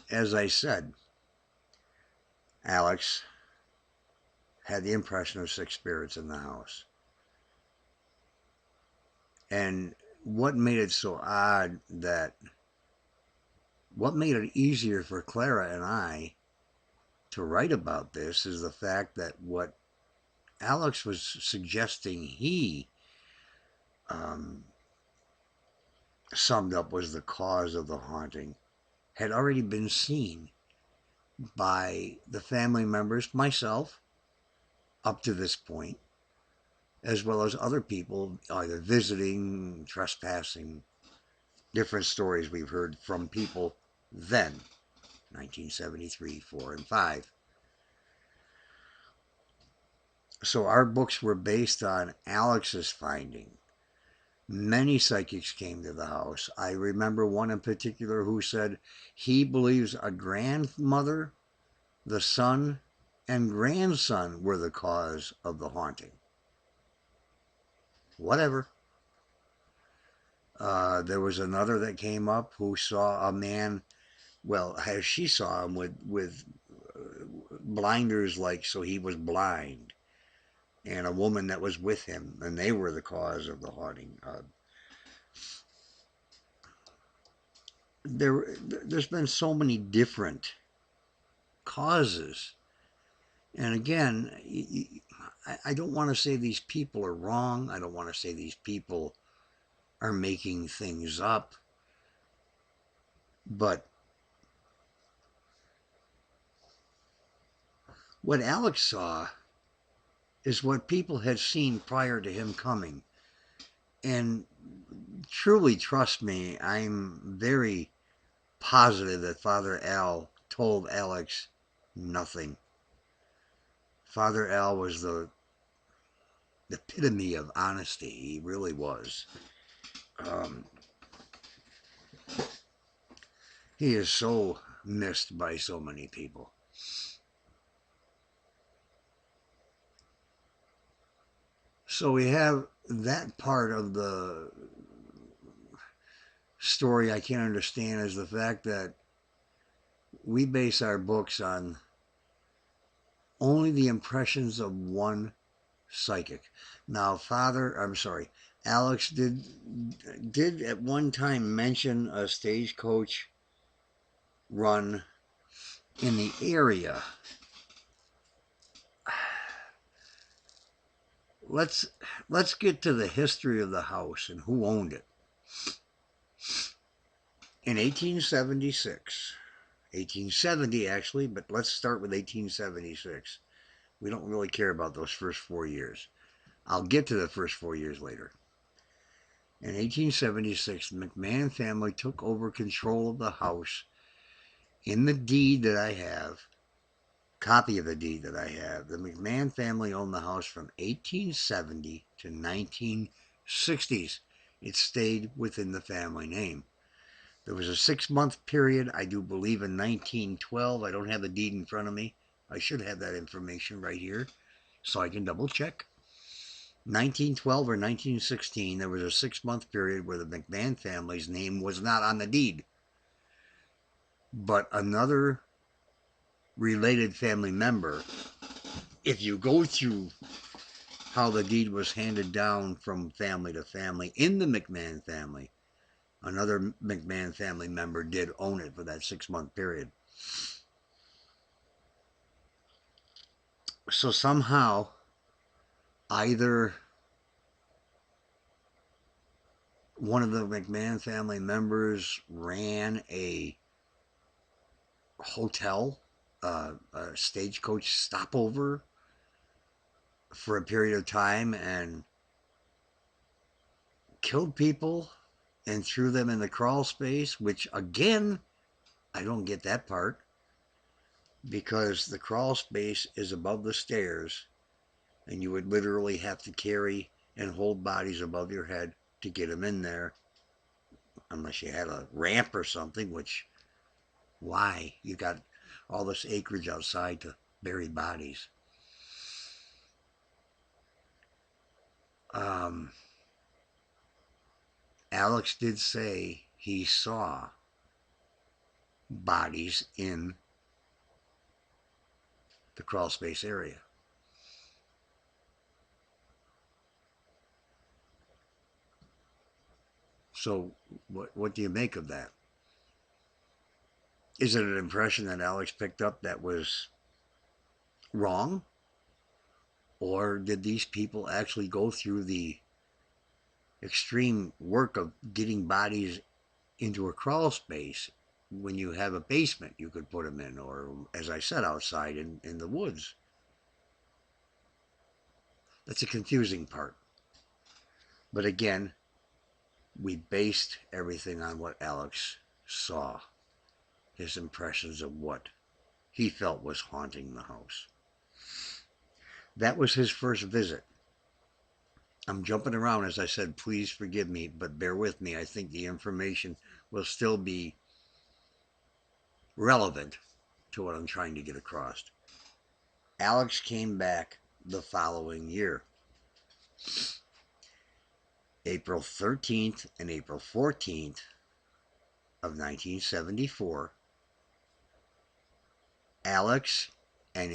as I said, Alex had the impression of six spirits in the house. And what made it so odd that what made it easier for Clara and I to write about this is the fact that what Alex was suggesting he um, summed up was the cause of the haunting had already been seen by the family members, myself, up to this point, as well as other people either visiting, trespassing, different stories we've heard from people then, 1973, 4, and 5. So our books were based on Alex's finding. Many psychics came to the house. I remember one in particular who said he believes a grandmother, the son, and grandson were the cause of the haunting. Whatever. There was another that came up who saw a man, well, as she saw him with blinders, like, so he was blind, and a woman that was with him, and they were the cause of the haunting. There's been so many different causes, and again, I don't want to say these people are wrong. I don't want to say these people are making things up, but what Alex saw is what people had seen prior to him coming. And truly, trust me, I'm very positive that Father Al told Alex nothing. Father Al was the epitome of honesty. He really was. Um, he is so missed by so many people. So we have that part of the story I can't understand is the fact that we base our books on only the impressions of one psychic. Now, Alex did at one time mention a stagecoach run in the area. Let's get to the history of the house and who owned it. In 1876, 1870 actually, but let's start with 1876. We don't really care about those first 4 years. I'll get to the first 4 years later. In 1876, the McMahon family took over control of the house. In the deed that I have, copy of the deed that I have, the McMahon family owned the house from 1870 to 1960s. It stayed within the family name. There was a 6-month period, I do believe, in 1912. I don't have the deed in front of me. I should have that information right here so I can double check. 1912 or 1916, there was a 6-month period where the McMahon family's name was not on the deed. But another related family member, if you go through how the deed was handed down from family to family in the McMahon family, another McMahon family member did own it for that 6-month period. So somehow, either one of the McMahon family members ran a hotel, a stagecoach stopover for a period of time and killed people and threw them in the crawl space, which again, I don't get that part because the crawl space is above the stairs and you would literally have to carry and hold bodies above your head to get them in there unless you had a ramp or something, which why? You got all this acreage outside to bury bodies. Alex did say he saw bodies in the crawl space area. So what do you make of that? Is it an impression that Alex picked up that was wrong? Or did these people actually go through the extreme work of getting bodies into a crawl space when you have a basement you could put them in, or as I said, outside in the woods? That's a confusing part. But again, we based everything on what Alex saw, his impressions of what he felt was haunting the house. That was his first visit. I'm jumping around, as I said, please forgive me, but bear with me. I think the information will still be relevant to what I'm trying to get across. Alex came back the following year, April 13th and April 14th of 1974. Alex and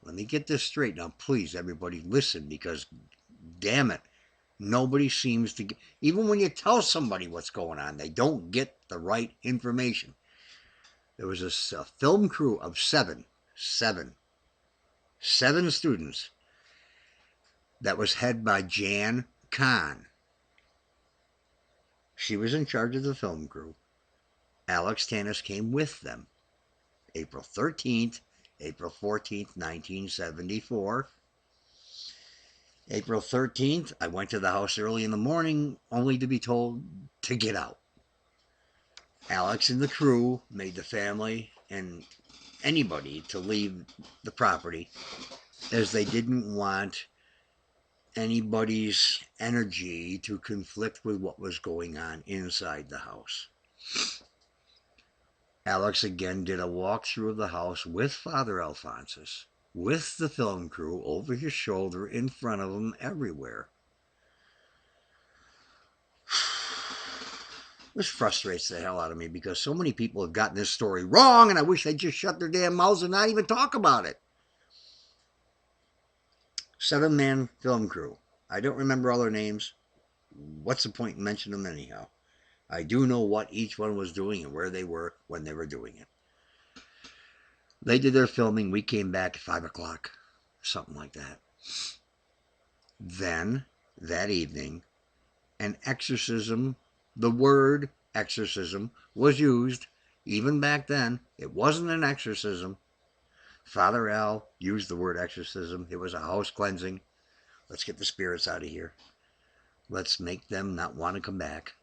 let me get this straight now, please, everybody listen, because damn it, nobody seems to get, even when you tell somebody what's going on, they don't get the right information. There was a film crew of seven students that was headed by Jan Kahn. She was in charge of the film crew. Alex Tanis came with them. April 13th, April 14th, 1974. April 13th, I went to the house early in the morning, only to be told to get out. Alex and the crew made the family and anybody to leave the property, as they didn't want anybody's energy to conflict with what was going on inside the house. Alex again did a walkthrough of the house with Father Alphonsus, with the film crew over his shoulder, in front of him, everywhere. This frustrates the hell out of me, because so many people have gotten this story wrong, and I wish they'd just shut their damn mouths and not even talk about it. 7-man film crew. I don't remember all their names. What's the point in mentioning them anyhow? I do know what each one was doing and where they were when they were doing it. They did their filming. We came back at 5 o'clock, something like that. Then, that evening, an exorcism, the word exorcism, was used. Even back then, it wasn't an exorcism. Father Al used the word exorcism. It was a house cleansing. Let's get the spirits out of here. Let's make them not want to come back.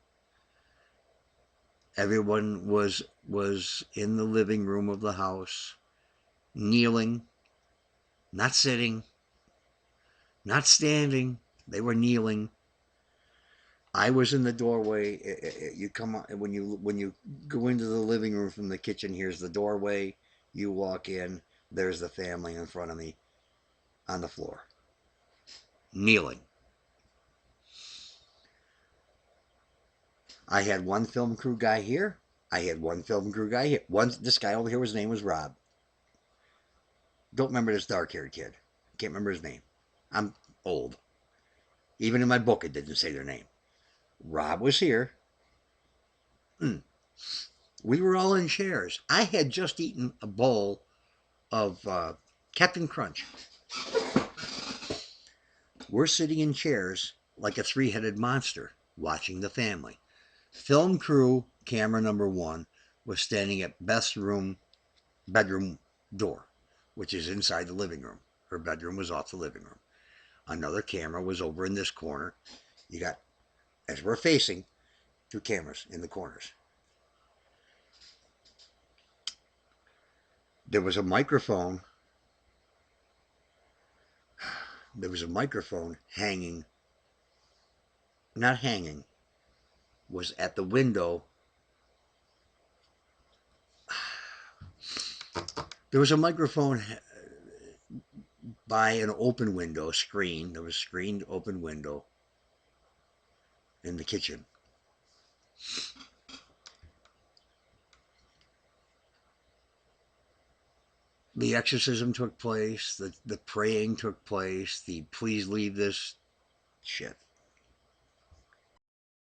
Everyone was in the living room of the house, kneeling, not sitting, not standing. They were kneeling. I was in the doorway. You come when you go into the living room from the kitchen. Here's the doorway. You walk in. There's the family in front of me on the floor, kneeling. I had one film crew guy here. I had one film crew guy here. This guy over here, his name was Rob. Don't remember this dark-haired kid. Can't remember his name. I'm old. Even in my book, it didn't say their name. Rob was here. We were all in chairs. I had just eaten a bowl of Captain Crunch. We're sitting in chairs like a three-headed monster, watching the family. Film crew, camera number 1, was standing at Beth's bedroom door, which is inside the living room. Her bedroom was off the living room. Another camera was over in this corner. You got, as we're facing, 2 cameras in the corners. There was a microphone. There was a microphone hanging, not hanging, was at the window. There was a microphone by an open window, screen. There was a screened open window in the kitchen. The exorcism took place. The praying took place. The please leave this shit.